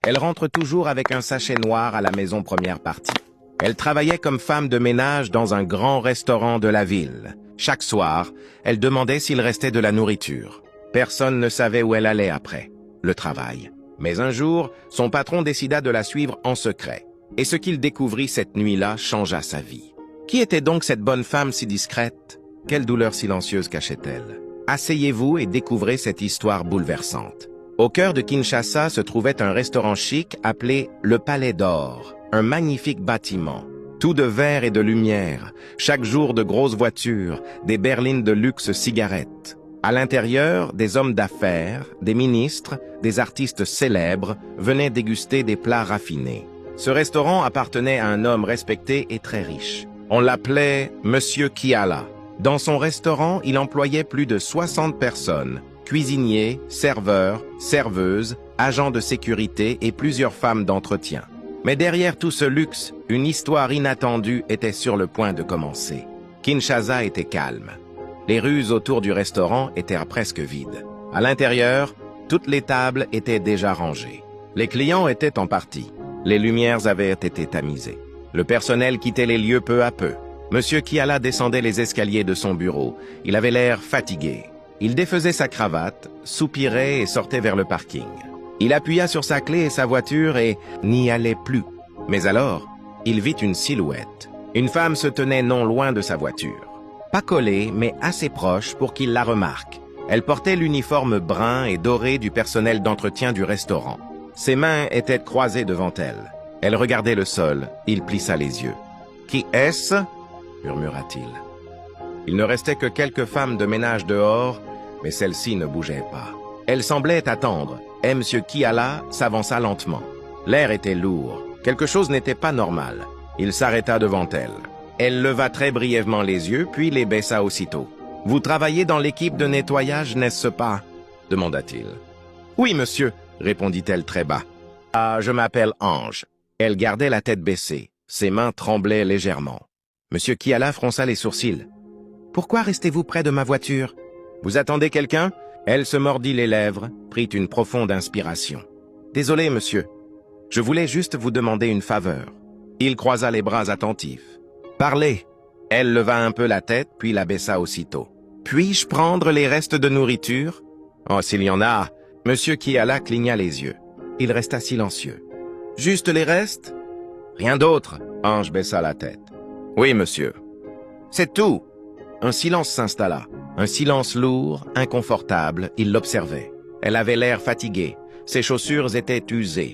Elle rentre toujours avec un sachet noir à la maison première partie. Elle travaillait comme femme de ménage dans un grand restaurant de la ville. Chaque soir, elle demandait s'il restait de la nourriture. Personne ne savait où elle allait après, le travail. Mais un jour, son patron décida de la suivre en secret. Et ce qu'il découvrit cette nuit-là changea sa vie. Qui était donc cette bonne femme si discrète? Quelle douleur silencieuse cachait-elle? Asseyez-vous et découvrez cette histoire bouleversante. Au cœur de Kinshasa se trouvait un restaurant chic appelé le Palais d'Or, un magnifique bâtiment. Tout de verre et de lumière, chaque jour de grosses voitures, des berlines de luxe cigarettes. À l'intérieur, des hommes d'affaires, des ministres, des artistes célèbres venaient déguster des plats raffinés. Ce restaurant appartenait à un homme respecté et très riche. On l'appelait Monsieur Kiala. Dans son restaurant, il employait plus de 60 personnes, cuisiniers, serveurs, serveuses, agents de sécurité et plusieurs femmes d'entretien. Mais derrière tout ce luxe, une histoire inattendue était sur le point de commencer. Kinshasa était calme. Les rues autour du restaurant étaient presque vides. À l'intérieur, toutes les tables étaient déjà rangées. Les clients étaient en partie. Les lumières avaient été tamisées. Le personnel quittait les lieux peu à peu. Monsieur Kiala descendait les escaliers de son bureau. Il avait l'air fatigué. Il défaisait sa cravate, soupirait et sortait vers le parking. Il appuya sur sa clé et sa voiture et n'y allait plus. Mais alors, il vit une silhouette. Une femme se tenait non loin de sa voiture. Pas collée, mais assez proche pour qu'il la remarque. Elle portait l'uniforme brun et doré du personnel d'entretien du restaurant. Ses mains étaient croisées devant elle. Elle regardait le sol. Il plissa les yeux. « Qui est-ce » murmura-t-il. Il ne restait que quelques femmes de ménage dehors, mais celles-ci ne bougeaient pas. Elles semblaient attendre, et M. Kiala s'avança lentement. L'air était lourd. Quelque chose n'était pas normal. Il s'arrêta devant elle. Elle leva très brièvement les yeux, puis les baissa aussitôt. « Vous travaillez dans l'équipe de nettoyage, n'est-ce pas » demanda-t-il. « Oui, monsieur » répondit-elle très bas. « Ah, je m'appelle Ange. » Elle gardait la tête baissée. Ses mains tremblaient légèrement. Monsieur Kiala fronça les sourcils. « Pourquoi restez-vous près de ma voiture? Vous attendez quelqu'un » Elle se mordit les lèvres, prit une profonde inspiration. « Désolé, monsieur. Je voulais juste vous demander une faveur. » Il croisa les bras attentifs. « Parlez !» Elle leva un peu la tête, puis la baissa aussitôt. « Puis-je prendre les restes de nourriture ?»« Oh, s'il y en a !» Monsieur Kiala cligna les yeux. Il resta silencieux. « Juste les restes ?»« Rien d'autre !» Ange baissa la tête. « Oui, monsieur. »« C'est tout !» Un silence s'installa. Un silence lourd, inconfortable, il l'observait. Elle avait l'air fatiguée. Ses chaussures étaient usées.